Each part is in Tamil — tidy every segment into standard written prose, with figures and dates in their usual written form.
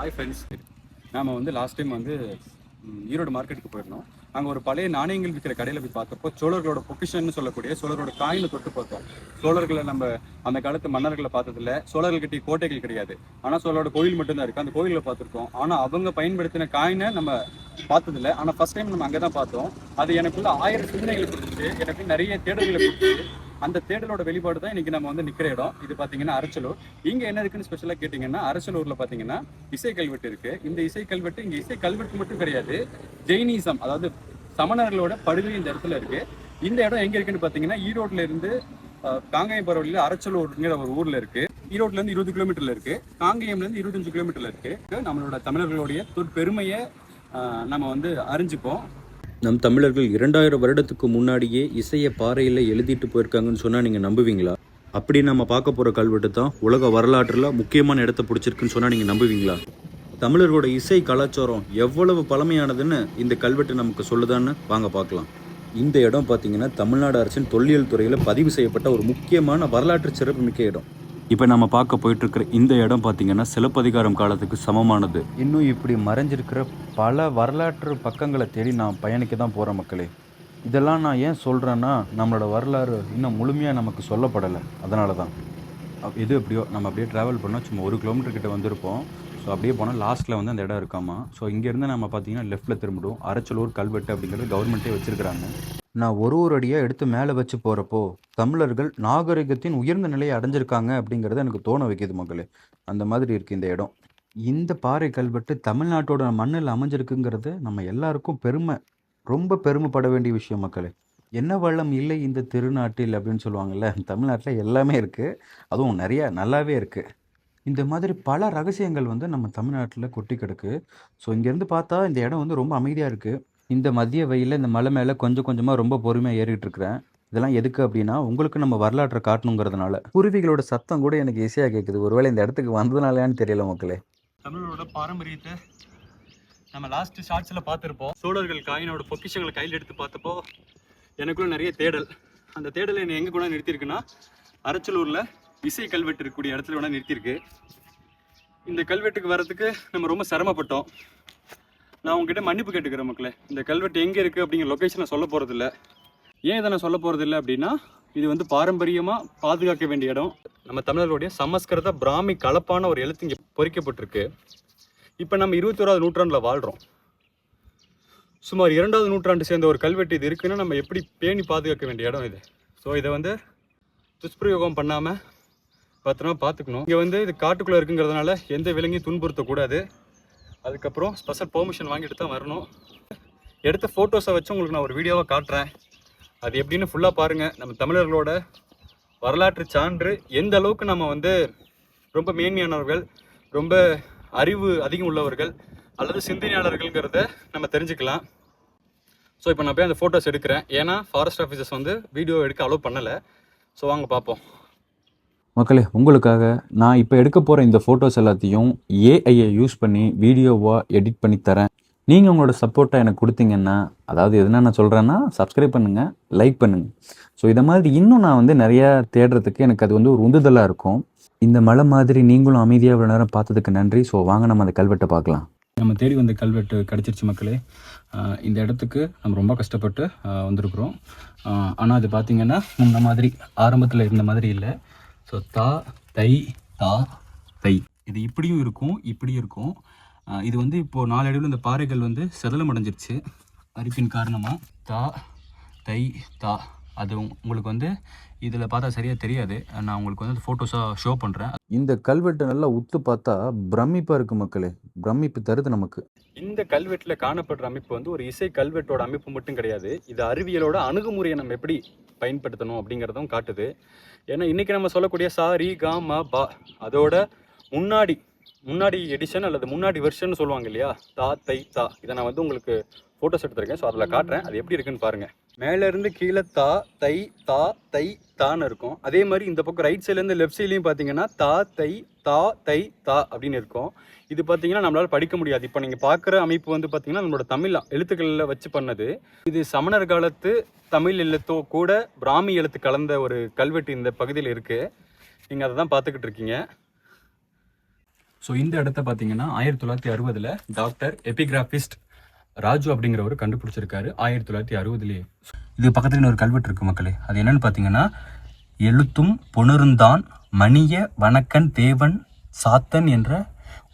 ஹாய் ஃப்ரெண்ட்ஸ், நாம் லாஸ்ட் டைம் ஈரோடு மார்க்கெட்டுக்கு போயிருந்தோம். அங்கே ஒரு பழைய நாணயங்கள் விற்கிற கடையில் போய் பார்த்தப்போ சோழர்களோட பொக்கிஷன்னு சொல்லக்கூடிய சோழர்களோட காயினை தொட்டு பார்த்தோம். சோழர்களை நம்ம அந்த காலத்து மன்னர்களை பார்த்ததில்ல, சோழர்கள் கட்டிய கோட்டைகள் கிடையாது, ஆனால் சோழரோட கோயில் மட்டும்தான் இருக்குது. அந்த கோயிலில் பார்த்துருக்கோம், ஆனால் அவங்க பயன்படுத்தின காயினை நம்ம பார்த்ததில்ல. ஆனால் ஃபர்ஸ்ட் டைம் நம்ம அங்கே தான் பார்த்தோம். அது எனக்குள்ள 1000 சிந்தனைகளை கொடுத்துச்சு, எனக்கு நிறைய தேடல்களை கொடுத்துச்சு. அந்த தேடலோட வெளிப்பாடு தான் இன்னைக்கு நம்ம நிற்கிற இடம். இது பார்த்தீங்கன்னா அரச்சலூர். இங்கே என்ன இருக்குன்னு ஸ்பெஷலாக கேட்டிங்கன்னா, அரச்சலூரில் பார்த்தீங்கன்னா இசை கல்வெட்டு இருக்குது. இந்த இசை கல்வெட்டு இங்கே இசை கல்வெட்டு மட்டும் கிடையாது, ஜெயினிசம் அதாவது சமணர்களோட படுகை இந்த இடத்துல இருக்குது. இந்த இடம் எங்கே இருக்குன்னு பார்த்தீங்கன்னா, ஈரோட்டில் இருந்து காங்கேயம் பரவலில் அரச்சலூர்ங்கிற ஒரு ஊரில் இருக்குது. ஈரோட்லேருந்து 20 கிலோமீட்டரில் இருக்குது, காங்கேயம்லேருந்து 25 கிலோமீட்டரில் இருக்குது. நம்மளோட தமிழர்களுடைய பெருமையை நம்ம அறிஞ்சுப்போம். நம் தமிழர்கள் 2000 வருடத்துக்கு முன்னாடியே இசையை பாறையில் எழுதிட்டு போயிருக்காங்கன்னு சொன்னால் நீங்கள் நம்புவீங்களா? அப்படி நம்ம பார்க்க போகிற கல்வெட்டு தான் உலக வரலாற்றில் முக்கியமான இடத்த பிடிச்சிருக்குன்னு சொன்னால் நீங்கள் நம்புவீங்களா? தமிழர்களோட இசை கலாச்சாரம் எவ்வளவு பழமையானதுன்னு இந்த கல்வெட்டு நமக்கு சொல்லுதான்னு வாங்க பார்க்கலாம். இந்த இடம் பார்த்தீங்கன்னா தமிழ்நாடு அரசின் தொல்லியல் துறையில் பதிவு செய்யப்பட்ட ஒரு முக்கியமான வரலாற்று சிறப்புமிக்க இடம். இப்போ நம்ம பார்க்க போயிட்டுருக்கிற இந்த இடம் பார்த்திங்கன்னா சிலப்பதிகாரம் காலத்துக்கு சமமானது. இன்னும் இப்படி மறைஞ்சிருக்கிற பல வரலாற்று பக்கங்களை தேடி நான் பயணிக்க தான் போகிறேன் மக்களே. இதெல்லாம் நான் ஏன் சொல்கிறேன்னா, நம்மளோட வரலாறு இன்னும் முழுமையாக நமக்கு சொல்லப்படலை. அதனால தான் இது எப்படியோ நம்ம அப்படியே ட்ராவல் பண்ணோம். சும்மா 1 கிலோமீட்டர் கிட்ட வந்திருப்போம். ஸோ அப்படியே போனால் லாஸ்ட்டில் அந்த இடம் இருக்காமா. ஸோ இங்கேருந்து நம்ம பார்த்தீங்கன்னா லெஃப்ட்டில் திரும்பிடும். அரச்சலூர் கல்வெட்டு அப்படிங்கிறது கவர்மெண்ட்டே வச்சுருக்கிறாங்க. நான் ஒரு அடியாக எடுத்து மேலே வச்சு போகிறப்போ தமிழர்கள் நாகரிகத்தின் உயர்ந்த நிலையை அடைஞ்சிருக்காங்க அப்படிங்கிறத எனக்கு தோண வைக்கிது மக்களே. அந்த மாதிரி இருக்குது இந்த இடம். இந்த பாறை கல்வெட்டு தமிழ்நாட்டோட மண்ணில் அமைஞ்சிருக்குங்கிறது நம்ம எல்லாருக்கும் ரொம்ப பெருமைப்பட வேண்டிய விஷயம் மக்களே. என்ன வளம் இல்லை இந்த திருநாட்டில் அப்படின்னு சொல்லுவாங்கள்ல, தமிழ்நாட்டில் எல்லாமே இருக்குது, அதுவும் நிறையா நல்லாவே இருக்குது. இந்த மாதிரி பல ரகசியங்கள் நம்ம தமிழ்நாட்டில் கொட்டி கிடக்கு. ஸோ இங்கேருந்து பார்த்தா இந்த இடம் ரொம்ப அமைதியாக இருக்குது. இந்த மதிய வெயிலில் இந்த மலை மேலே கொஞ்சம் கொஞ்சமாக ரொம்ப பொறுமையாக ஏறிட்டு இருக்கிறேன். இதெல்லாம் எதுக்கு அப்படின்னா, உங்களுக்கு நம்ம வரலாற்றை காட்டணுங்கிறதுனால. குருவிகளோட சத்தம் கூட எனக்கு ஈஸியாக கேட்குது. ஒருவேளை இந்த இடத்துக்கு வந்ததுனாலயான்னு தெரியல மக்களே. தமிழரோட பாரம்பரியத்தை நம்ம லாஸ்ட் ஷார்ட்ஸில் பார்த்துருப்போம். சோழர்கள் காயினோட பொக்கிஷங்களை கையில் எடுத்து பார்த்தப்போ எனக்குள்ள நிறைய தேடல். அந்த தேடலை என்னை எங்கே கூட நிறுத்தியிருக்குன்னா, அரச்சலூரில் இசை கல்வெட்டு இருக்கக்கூடிய இடத்துல வேணால் நிறுத்தியிருக்கு. இந்த கல்வெட்டுக்கு வர்றதுக்கு நம்ம ரொம்ப சிரமப்பட்டோம். நான் உங்ககிட்ட மன்னிப்பு கேட்டுக்கிறேன் மக்களே. இந்த கல்வெட்டு எங்கே இருக்குது அப்படிங்கிற லொக்கேஷனை சொல்ல போகிறதில்ல. ஏன் இதை நான் சொல்ல போகிறதில்ல அப்படின்னா, இது பாரம்பரியமாக பாதுகாக்க வேண்டிய இடம். நம்ம தமிழர்களுடைய சமஸ்கிருத பிராமி கலப்பான ஒரு எழுத்து இங்கே பொறிக்கப்பட்டிருக்கு. இப்போ நம்ம 21ஆவது நூற்றாண்டில் வாழ்கிறோம். சுமார் 2வது நூற்றாண்டு சேர்ந்த ஒரு கல்வெட்டு இது இருக்குன்னா நம்ம எப்படி பேணி பாதுகாக்க வேண்டிய இடம் இது. ஸோ இதை துஷ்பிரயோகம் பண்ணாமல் பத்திரமா பார்த்துக்கணும். இங்கே இது காட்டுக்குள்ளே இருக்குங்கிறதுனால எந்த விலங்கையும் துன்புறுத்தக்கூடாது. அதுக்கப்புறம் ஸ்பெஷல் பெர்மிஷன் வாங்கிட்டு தான் வரணும். எடுத்த ஃபோட்டோஸை வச்சு உங்களுக்கு நான் ஒரு வீடியோவாக காட்டுறேன். அது எப்படின்னு ஃபுல்லாக பாருங்கள். நம்ம தமிழர்களோட வரலாற்று சான்று எந்த அளவுக்கு நம்ம ரொம்ப மேன்மையானவர்கள், ரொம்ப அறிவு அதிகம் உள்ளவர்கள் அல்லது சிந்தனையாளர்கள்ங்கிறத நம்ம தெரிஞ்சுக்கலாம். ஸோ இப்போ நான் போய் அந்த ஃபோட்டோஸ் எடுக்கிறேன். ஏன்னா ஃபாரஸ்ட் ஆஃபீஸர்ஸ் வீடியோ எடுக்க அலோவ் பண்ணலை. ஸோ வாங்க பார்ப்போம் மக்களே. உங்களுக்காக நான் இப்போ எடுக்க போகிற இந்த ஃபோட்டோஸ் எல்லாத்தையும் ஏஐயை யூஸ் பண்ணி வீடியோவாக எடிட் பண்ணி தரேன். நீங்கள் உங்களோட சப்போர்ட்டை எனக்கு கொடுத்தீங்கன்னா, அதாவது எதுனா நான் சொல்கிறேன்னா, சப்ஸ்கிரைப் பண்ணுங்கள், லைக் பண்ணுங்கள். ஸோ இதை மாதிரி இன்னும் நான் நிறையா தேடுறதுக்கு எனக்கு அது ஒரு உந்துதலாக இருக்கும். இந்த மலை மாதிரி நீங்களும் அமைதியாக இவ்வளோ நேரம் பார்த்ததுக்கு நன்றி. ஸோ வாங்க நம்ம அந்த கல்வெட்டை பார்க்கலாம். நம்ம தேடி வந்த கல்வெட்டு கிடச்சிருச்சு மக்களே. இந்த இடத்துக்கு நம்ம ரொம்ப கஷ்டப்பட்டு வந்திருக்கிறோம். ஆனால் அது பார்த்திங்கன்னா இந்த மாதிரி ஆரம்பத்தில் இருந்த மாதிரி இல்லை. ஸோ தா தை தா தை, இது இப்படியும் இருக்கும் இப்படியும் இருக்கும். இது இப்போது நாளடைவில் இந்த பாறைகள் செதலம் அடைஞ்சிருச்சு அரிப்பின் காரணமாக. தா தை தா, அது உங்களுக்கு இதில் பார்த்தா சரியாக தெரியாது. நான் உங்களுக்கு ஃபோட்டோஸாக ஷோ பண்ணுறேன். இந்த கல்வெட்டு நல்லா உத்து பார்த்தா பிரமிப்பாக இருக்குது மக்களே. பிரமிப்பு தருது நமக்கு. இந்த கல்வெட்டில் காணப்படுற அமைப்பு ஒரு இசை கல்வெட்டோட அமைப்பு மட்டும் கிடையாது. இது அறிவியலோட அணுகுமுறையை நம்ம எப்படி பயன்படுத்தணும் அப்படிங்கிறதும் காட்டுது. ஏன்னா இன்றைக்கி நம்ம சொல்லக்கூடிய சா ரி கா ம பா, அதோட முன்னாடி எடிஷன் அல்லது முன்னாடி வெர்ஷன் சொல்லுவாங்க இல்லையா, தா தை தா. இதை நான் உங்களுக்கு ஃபோட்டோஸ் எடுத்துருக்கேன். ஸோ அதில் காட்டுறேன், அது எப்படி இருக்குன்னு பாருங்கள். மேலேருந்து கீழே தா தை தா தை தான்னு இருக்கும். அதே மாதிரி இந்த பக்கம் ரைட் சைட்லேருந்து லெஃப்ட் சைட்லேயும் பார்த்தீங்கன்னா தா தை தா தை தா அப்படின்னு இருக்கும். இது பார்த்தீங்கன்னா நம்மளால் படிக்க முடியாது. இப்போ நீங்கள் பார்க்குற அமைப்பு பார்த்தீங்கன்னா நம்மளோட தமிழ் எழுத்துக்களில் வச்சு பண்ணது. இது சமணர் காலத்து தமிழ் எழுத்தோ கூட பிராமி எழுத்து கலந்த ஒரு கல்வெட்டு இந்த பகுதியில் இருக்குது. நீங்கள் அதை தான் பார்த்துக்கிட்டு இருக்கீங்க. ஸோ இந்த இடத்த பார்த்தீங்கன்னா 1960 டாக்டர் எபிகிராபிஸ்ட் ராஜு அப்படிங்கிறவர் கண்டுபிடிச்சிருக்காரு 1960லேயே. இது பக்கத்துல இன்னொரு கல்வெட்டு இருக்கு மக்களே. அது என்னன்னு பார்த்தீங்கன்னா எழுத்தும் பொணருந்தான் மணிய வணக்கன் தேவன் சாத்தன் என்ற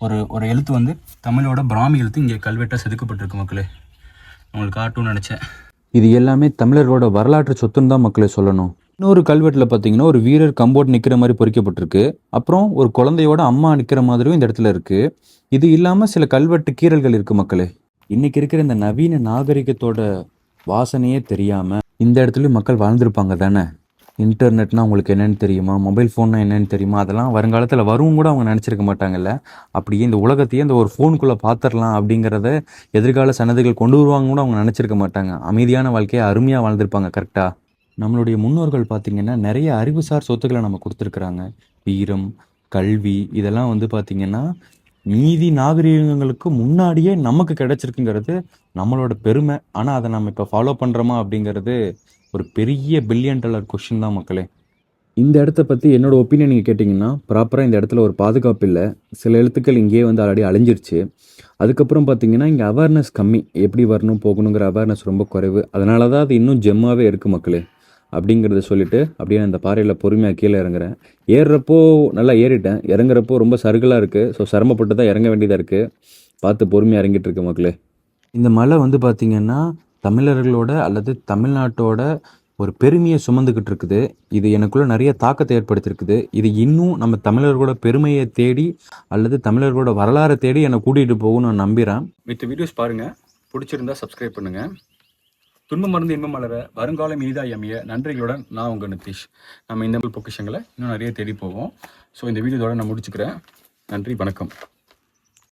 ஒரு எழுத்து வந்து தமிழோட பிராமி எழுத்து இங்கே கல்வெட்டாக செதுக்கப்பட்டிருக்கு மக்களே. உங்களுக்கு காட்டும்னு நினச்சேன். இது எல்லாமே தமிழர்களோட வரலாற்று சொத்துன்னு தான் மக்களே சொல்லணும். இன்னொரு கல்வெட்டில் பார்த்தீங்கன்னா ஒரு வீரர் கம்போட் நிற்கிற மாதிரி பொறிக்கப்பட்டிருக்கு. அப்புறம் ஒரு குழந்தையோட அம்மா நிற்கிற மாதிரியும் இந்த இடத்துல இருக்கு. இது இல்லாமல் சில கல்வெட்டு கீறல்கள் இருக்கு மக்களே. இன்னைக்கு இருக்கிற இந்த நவீன நாகரிகத்தோட வாசனையே தெரியாம இந்த இடத்துலயும் மக்கள் வாழ்ந்திருப்பாங்க தானே. இன்டர்நெட்னா அவங்களுக்கு என்னென்னு தெரியுமா, மொபைல் ஃபோன்னா என்னென்னு தெரியுமா, அதெல்லாம் வருங்காலத்தில் வரும் கூட அவங்க நினச்சிருக்க மாட்டாங்கல்ல. அப்படியே இந்த உலகத்தையே இந்த ஒரு ஃபோனுக்குள்ளே பார்த்துடலாம் அப்படிங்கிறத எதிர்கால சன்னதிகள் கொண்டு வருவாங்க கூட அவங்க நினச்சிருக்க மாட்டாங்க. அமைதியான வாழ்க்கையை அருமையாக வாழ்ந்திருப்பாங்க கரெக்டாக. நம்மளுடைய முன்னோர்கள் பார்த்திங்கன்னா நிறைய அறிவுசார் சொத்துக்களை நம்ம கொடுத்துருக்குறாங்க. வீரம், கல்வி, இதெல்லாம் வந்து பார்த்திங்கன்னா நீதி நாகரிகங்களுக்கு முன்னாடியே நமக்கு கிடைச்சிருக்குங்கிறது நம்மளோட பெருமை. ஆனால் அதை நம்ம இப்போ ஃபாலோ பண்ணுறோமா அப்படிங்கிறது ஒரு பெரிய $1 பில்லியன் கொஷின் தான் மக்களே. இந்த இடத்த பற்றி என்னோட ஒப்பீனியன் நீங்கள் கேட்டிங்கன்னா, ப்ராப்பராக இந்த இடத்துல ஒரு பாதுகாப்பு இல்லை. சில எழுத்துக்கள் இங்கேயே வந்து ஆல்ரெடி அழிஞ்சிருச்சு. அதுக்கப்புறம் பார்த்தீங்கன்னா இங்கே அவேர்னஸ் கம்மி. எப்படி வரணும் போகணுங்கிற அவேர்னஸ் ரொம்ப குறைவு. அதனால தான் அது இன்னும் ஜெம்மாகவே இருக்குது மக்களே. அப்படிங்கிறத சொல்லிவிட்டு அப்படியே அந்த பாறையில் பொறுமையாக கீழே இறங்குறேன். ஏறுறப்போ நல்லா ஏறிட்டேன், இறங்குறப்போ ரொம்ப சறுகலாக இருக்குது. ஸோ சிரமப்பட்டு தான் இறங்க வேண்டியதாக இருக்குது. பார்த்து பொறுமையாக இறங்கிட்டு இருக்கு மக்களே. இந்த மலை வந்து பார்த்திங்கன்னா தமிழர்களோட அல்லது தமிழ்நாட்டோட ஒரு பெருமையை சுமந்துக்கிட்டு இருக்குது. இது எனக்குள்ளே நிறைய தாக்கத்தை ஏற்படுத்தியிருக்குது. இது இன்னும் நம்ம தமிழர்களோட பெருமையை தேடி அல்லது தமிழர்களோட வரலாறை தேடி என்னை கூட்டிகிட்டு போகும்னு நான் நம்புகிறேன். மித்த வீடியோஸ் பாருங்கள், பிடிச்சிருந்தா சப்ஸ்கிரைப் பண்ணுங்கள். துன்பம் மருந்து இன்பம் மலர வருங்காலம் இனிதாய் அமைய நன்றிகளுடன் நான் உங்கள் நிதிஷ். நம்ம இந்த பொக்கிஷங்களை இன்னும் நிறைய தேடி போவோம். ஸோ இந்த வீடியோவோட நான் முடிச்சுக்கிறேன். நன்றி, வணக்கம்.